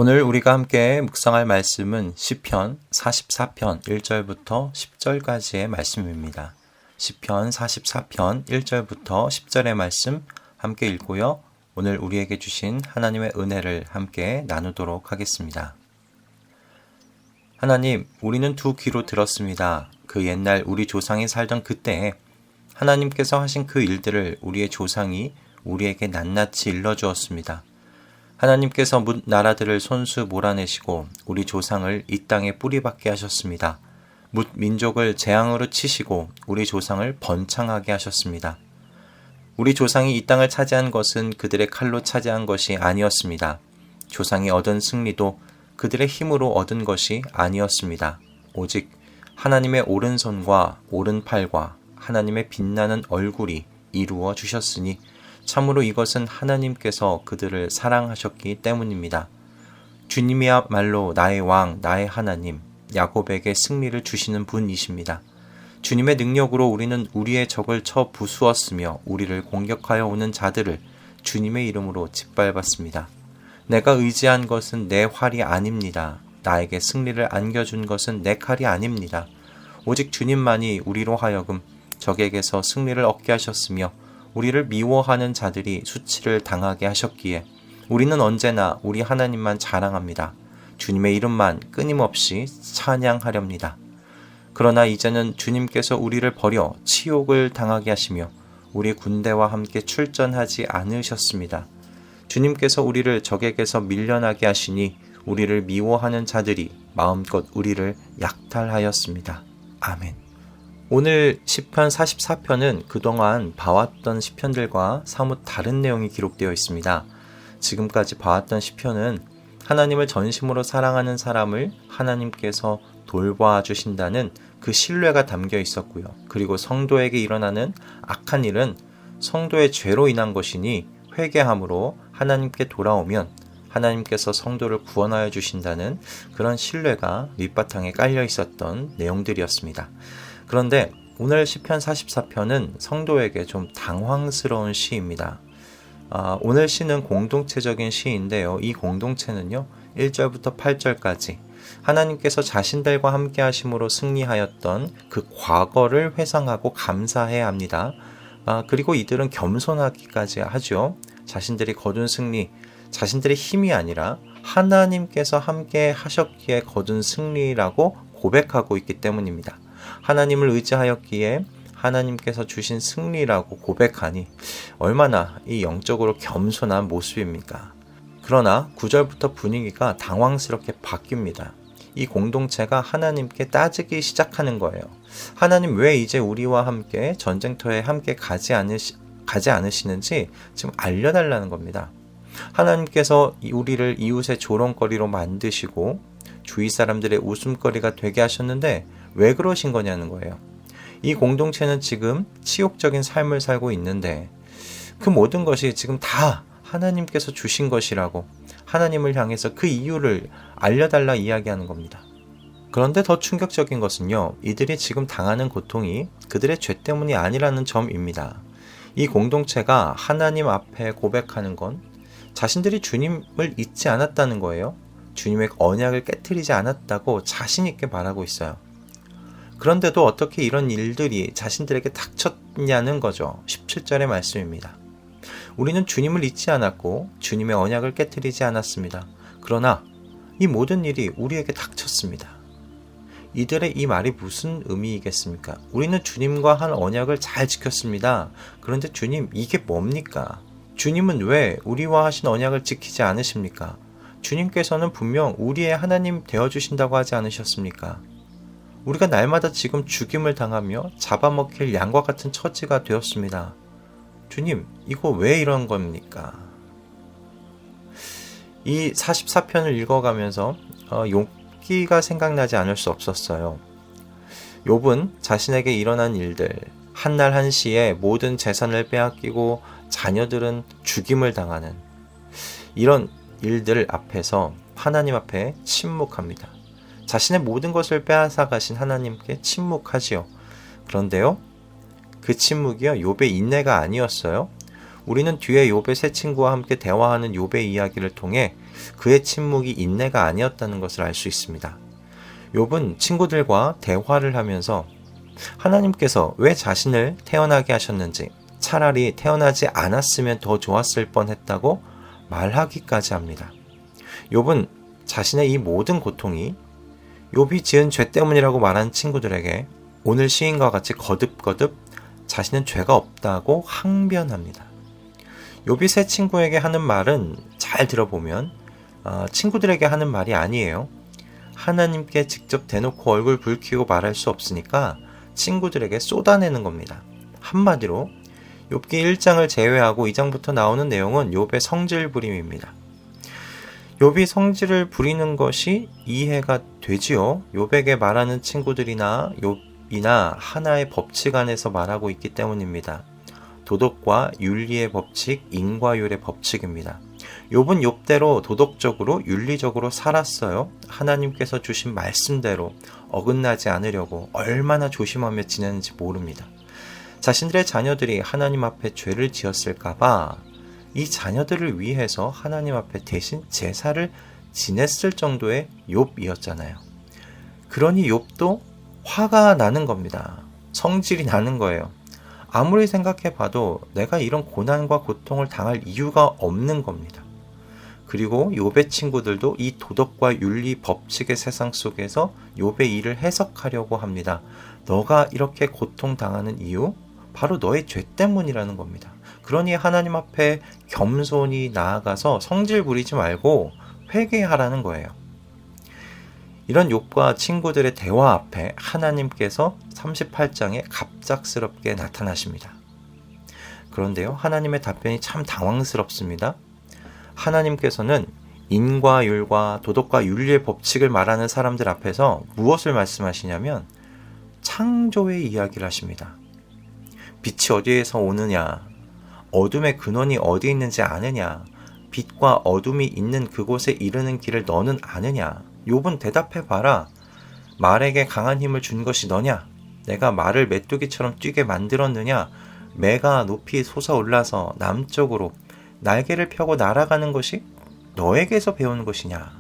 오늘 우리가 함께 묵상할 말씀은 시편 44편 1절부터 10절까지의 말씀입니다. 시편 44편 1절부터 10절의 말씀 함께 읽고요. 오늘 우리에게 주신 하나님의 은혜를 함께 나누도록 하겠습니다. 하나님, 우리는 두 귀로 들었습니다. 그 옛날 우리 조상이 살던 그때에 하나님께서 하신 그 일들을 우리의 조상이 우리에게 낱낱이 일러주었습니다. 하나님께서 뭇 나라들을 손수 몰아내시고 우리 조상을 이 땅에 뿌리박게 하셨습니다. 뭇 민족을 재앙으로 치시고 우리 조상을 번창하게 하셨습니다. 우리 조상이 이 땅을 차지한 것은 그들의 칼로 차지한 것이 아니었습니다. 조상이 얻은 승리도 그들의 힘으로 얻은 것이 아니었습니다. 오직 하나님의 오른손과 오른팔과 하나님의 빛나는 얼굴이 이루어 주셨으니 참으로 이것은 하나님께서 그들을 사랑하셨기 때문입니다. 주님이야말로 나의 왕, 나의 하나님, 야곱에게 승리를 주시는 분이십니다. 주님의 능력으로 우리는 우리의 적을 쳐 부수었으며 우리를 공격하여 오는 자들을 주님의 이름으로 짓밟았습니다. 내가 의지한 것은 내 활이 아닙니다. 나에게 승리를 안겨준 것은 내 칼이 아닙니다. 오직 주님만이 우리로 하여금 적에게서 승리를 얻게 하셨으며 우리를 미워하는 자들이 수치를 당하게 하셨기에 우리는 언제나 우리 하나님만 자랑합니다. 주님의 이름만 끊임없이 찬양하렵니다. 그러나 이제는 주님께서 우리를 버려 치욕을 당하게 하시며 우리 군대와 함께 출전하지 않으셨습니다. 주님께서 우리를 적에게서 밀려나게 하시니 우리를 미워하는 자들이 마음껏 우리를 약탈하였습니다. 아멘. 오늘 시편 44편은 그동안 봐왔던 시편들과 사뭇 다른 내용이 기록되어 있습니다. 지금까지 봐왔던 시편은 하나님을 전심으로 사랑하는 사람을 하나님께서 돌봐주신다는 그 신뢰가 담겨 있었고요. 그리고 성도에게 일어나는 악한 일은 성도의 죄로 인한 것이니 회개함으로 하나님께 돌아오면 하나님께서 성도를 구원하여 주신다는 그런 신뢰가 밑바탕에 깔려 있었던 내용들이었습니다. 그런데 오늘 시편 44편은 성도에게 좀 당황스러운 시입니다. 오늘 시는 공동체적인 시인데요. 이 공동체는요, 1절부터 8절까지 하나님께서 자신들과 함께 하심으로 승리하였던 그 과거를 회상하고 감사해야 합니다. 그리고 이들은 겸손하기까지 하죠. 자신들이 거둔 승리, 자신들의 힘이 아니라 하나님께서 함께 하셨기에 거둔 승리라고 고백하고 있기 때문입니다. 하나님을 의지하였기에 하나님께서 주신 승리라고 고백하니 얼마나 이 영적으로 겸손한 모습입니까? 그러나 9절부터 분위기가 당황스럽게 바뀝니다. 이 공동체가 하나님께 따지기 시작하는 거예요. 하나님 왜 이제 우리와 함께 전쟁터에 함께 가지 않으시는지 지금 알려달라는 겁니다. 하나님께서 우리를 이웃의 조롱거리로 만드시고 주위 사람들의 웃음거리가 되게 하셨는데 왜 그러신 거냐는 거예요. 이 공동체는 지금 치욕적인 삶을 살고 있는데 그 모든 것이 지금 다 하나님께서 주신 것이라고 하나님을 향해서 그 이유를 알려달라 이야기하는 겁니다. 그런데 더 충격적인 것은요, 이들이 지금 당하는 고통이 그들의 죄 때문이 아니라는 점입니다. 이 공동체가 하나님 앞에 고백하는 건 자신들이 주님을 잊지 않았다는 거예요. 주님의 언약을 깨트리지 않았다고 자신 있게 말하고 있어요. 그런데도 어떻게 이런 일들이 자신들에게 닥쳤냐는 거죠. 17절의 말씀입니다. 우리는 주님을 잊지 않았고 주님의 언약을 깨트리지 않았습니다. 그러나 이 모든 일이 우리에게 닥쳤습니다. 이들의 이 말이 무슨 의미이겠습니까? 우리는 주님과 한 언약을 잘 지켰습니다. 그런데 주님, 이게 뭡니까? 주님은 왜 우리와 하신 언약을 지키지 않으십니까? 주님께서는 분명 우리의 하나님 되어주신다고 하지 않으셨습니까? 우리가 날마다 지금 죽임을 당하며 잡아먹힐 양과 같은 처지가 되었습니다. 주님, 이거 왜 이런 겁니까? 이 44편을 읽어가면서 욥기가 생각나지 않을 수 없었어요. 욥은 자신에게 일어난 일들, 한날 한시에 모든 재산을 빼앗기고 자녀들은 죽임을 당하는 이런 일들 앞에서 하나님 앞에 침묵합니다. 자신의 모든 것을 빼앗아 가신 하나님께 침묵하지요. 그런데요, 그 침묵이요, 욥의 인내가 아니었어요. 우리는 뒤에 욥의 세 친구와 함께 대화하는 욥의 이야기를 통해 그의 침묵이 인내가 아니었다는 것을 알 수 있습니다. 욥은 친구들과 대화를 하면서 하나님께서 왜 자신을 태어나게 하셨는지, 차라리 태어나지 않았으면 더 좋았을 뻔했다고 말하기까지 합니다. 욥은 자신의 이 모든 고통이 욥이 지은 죄 때문이라고 말하는 친구들에게 오늘 시인과 같이 거듭거듭 자신은 죄가 없다고 항변합니다. 욥이 세 친구에게 하는 말은 잘 들어보면 친구들에게 하는 말이 아니에요. 하나님께 직접 대놓고 얼굴 붉히고 말할 수 없으니까 친구들에게 쏟아내는 겁니다. 한마디로 욥기 1장을 제외하고 2장부터 나오는 내용은 욥의 성질 부림입니다. 욥이 성질을 부리는 것이 이해가 되지요. 욥에게 말하는 친구들이나 욥이나 하나의 법칙 안에서 말하고 있기 때문입니다. 도덕과 윤리의 법칙, 인과율의 법칙입니다. 욥은 욥대로 도덕적으로 윤리적으로 살았어요. 하나님께서 주신 말씀대로 어긋나지 않으려고 얼마나 조심하며 지냈는지 모릅니다. 자신들의 자녀들이 하나님 앞에 죄를 지었을까봐 이 자녀들을 위해서 하나님 앞에 대신 제사를 지냈을 정도의 욥이었잖아요. 그러니 욥도 화가 나는 겁니다. 성질이 나는 거예요. 아무리 생각해봐도 내가 이런 고난과 고통을 당할 이유가 없는 겁니다. 그리고 욥의 친구들도 이 도덕과 윤리 법칙의 세상 속에서 욥의 일을 해석하려고 합니다. 너가 이렇게 고통당하는 이유? 바로 너의 죄 때문이라는 겁니다. 그러니 하나님 앞에 겸손히 나아가서 성질 부리지 말고 회개하라는 거예요. 이런 욥과 친구들의 대화 앞에 하나님께서 38장에 갑작스럽게 나타나십니다. 그런데요, 하나님의 답변이 참 당황스럽습니다. 하나님께서는 인과 율과 도덕과 윤리의 법칙을 말하는 사람들 앞에서 무엇을 말씀하시냐면 창조의 이야기를 하십니다. 빛이 어디에서 오느냐, 어둠의 근원이 어디 있는지 아느냐, 빛과 어둠이 있는 그곳에 이르는 길을 너는 아느냐. 욥은 대답해봐라. 말에게 강한 힘을 준 것이 너냐? 내가 말을 메뚜기처럼 뛰게 만들었느냐? 매가 높이 솟아올라서 남쪽으로 날개를 펴고 날아가는 것이 너에게서 배우는 것이냐?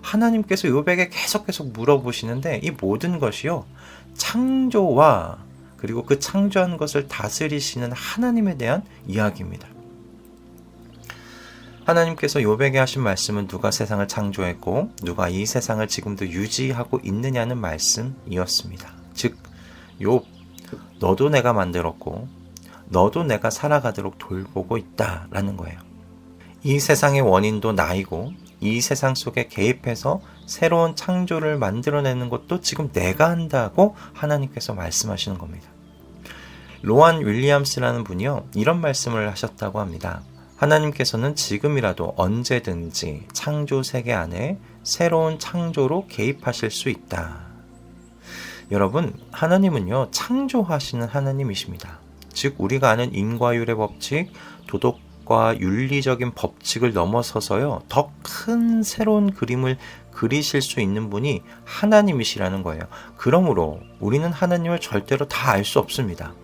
하나님께서 욥에게 계속 물어보시는데 이 모든 것이요, 창조와 그리고 그 창조한 것을 다스리시는 하나님에 대한 이야기입니다. 하나님께서 욥에게 하신 말씀은 누가 세상을 창조했고 누가 이 세상을 지금도 유지하고 있느냐는 말씀이었습니다. 즉, 욥, 너도 내가 만들었고 너도 내가 살아가도록 돌보고 있다라는 거예요. 이 세상의 원인도 나이고 이 세상 속에 개입해서 새로운 창조를 만들어내는 것도 지금 내가 한다고 하나님께서 말씀하시는 겁니다. 로안 윌리엄스라는 분이요, 이런 말씀을 하셨다고 합니다. 하나님께서는 지금이라도 언제든지 창조 세계 안에 새로운 창조로 개입하실 수 있다. 여러분, 하나님은요, 창조하시는 하나님이십니다. 즉, 우리가 아는 인과율의 법칙, 도덕과 윤리적인 법칙을 넘어서서요, 더 큰 새로운 그림을 그리실 수 있는 분이 하나님이시라는 거예요. 그러므로 우리는 하나님을 절대로 다 알 수 없습니다.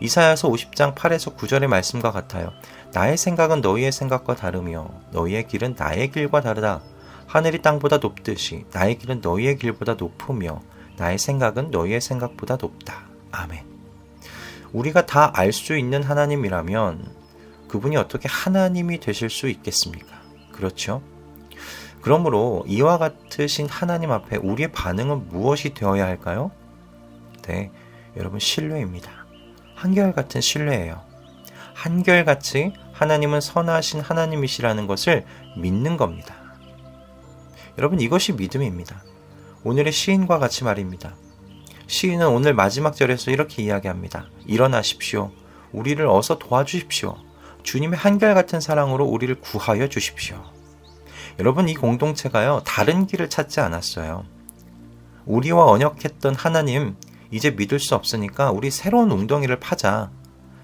이사야서 50장 8에서 9절의 말씀과 같아요. 나의 생각은 너희의 생각과 다르며 너희의 길은 나의 길과 다르다. 하늘이 땅보다 높듯이 나의 길은 너희의 길보다 높으며 나의 생각은 너희의 생각보다 높다. 아멘. 우리가 다 알 수 있는 하나님이라면 그분이 어떻게 하나님이 되실 수 있겠습니까? 그렇죠? 그러므로 이와 같으신 하나님 앞에 우리의 반응은 무엇이 되어야 할까요? 네, 여러분, 신뢰입니다. 한결같은 신뢰예요. 한결같이 하나님은 선하신 하나님이시라는 것을 믿는 겁니다. 여러분, 이것이 믿음입니다. 오늘의 시인과 같이 말입니다. 시인은 오늘 마지막 절에서 이렇게 이야기합니다. 일어나십시오. 우리를 어서 도와주십시오. 주님의 한결같은 사랑으로 우리를 구하여 주십시오. 여러분, 이 공동체가요, 다른 길을 찾지 않았어요. 우리와 언약했던 하나님, 이제 믿을 수 없으니까 우리 새로운 웅덩이를 파자.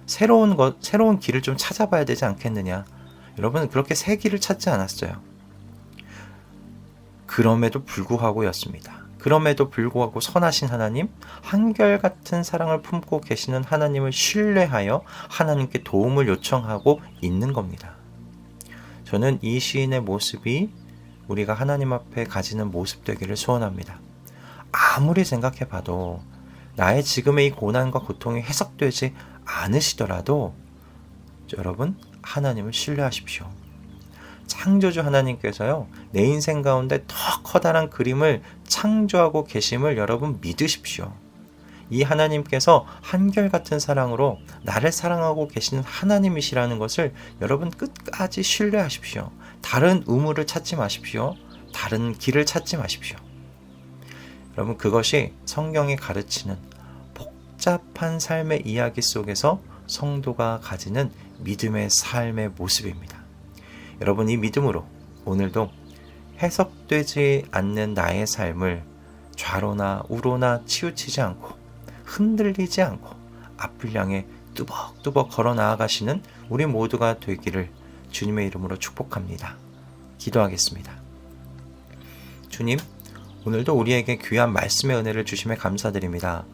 새로운 길을 좀 찾아봐야 되지 않겠느냐. 여러분, 그렇게 새 길을 찾지 않았어요. 그럼에도 불구하고였습니다. 그럼에도 불구하고 선하신 하나님, 한결같은 사랑을 품고 계시는 하나님을 신뢰하여 하나님께 도움을 요청하고 있는 겁니다. 저는 이 시인의 모습이 우리가 하나님 앞에 가지는 모습 되기를 소원합니다. 아무리 생각해봐도 나의 지금의 이 고난과 고통이 해석되지 않으시더라도 여러분, 하나님을 신뢰하십시오. 창조주 하나님께서요, 내 인생 가운데 더 커다란 그림을 창조하고 계심을 여러분 믿으십시오. 이 하나님께서 한결같은 사랑으로 나를 사랑하고 계시는 하나님이시라는 것을 여러분 끝까지 신뢰하십시오. 다른 의무를 찾지 마십시오. 다른 길을 찾지 마십시오. 여러분, 그것이 성경이 가르치는 복잡한 삶의 이야기 속에서 성도가 가지는 믿음의 삶의 모습입니다. 여러분, 이 믿음으로 오늘도 해석되지 않는 나의 삶을 좌로나 우로나 치우치지 않고 흔들리지 않고 앞을 향해 뚜벅뚜벅 걸어 나아가시는 우리 모두가 되기를 주님의 이름으로 축복합니다. 기도하겠습니다. 주님, 오늘도 우리에게 귀한 말씀의 은혜를 주심에 감사드립니다.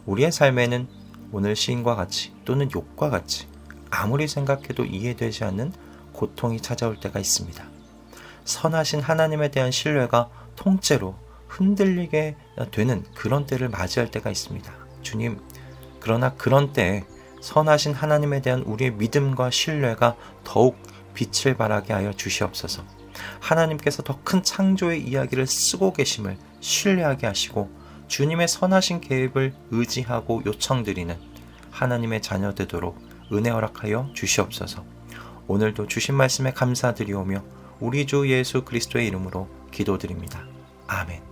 우리의 삶에는 오늘 시인과 같이 또는 욥과 같이 아무리 생각해도 이해되지 않는 고통이 찾아올 때가 있습니다. 선하신 하나님에 대한 신뢰가 통째로 흔들리게 되는 그런 때를 맞이할 때가 있습니다. 주님, 그러나 그런 때에 선하신 하나님에 대한 우리의 믿음과 신뢰가 더욱 빛을 발하게 하여 주시옵소서. 하나님께서 더 큰 창조의 이야기를 쓰고 계심을 신뢰하게 하시고 주님의 선하신 계획을 의지하고 요청드리는 하나님의 자녀 되도록 은혜 허락하여 주시옵소서. 오늘도 주신 말씀에 감사드리오며 우리 주 예수 그리스도의 이름으로 기도드립니다. 아멘.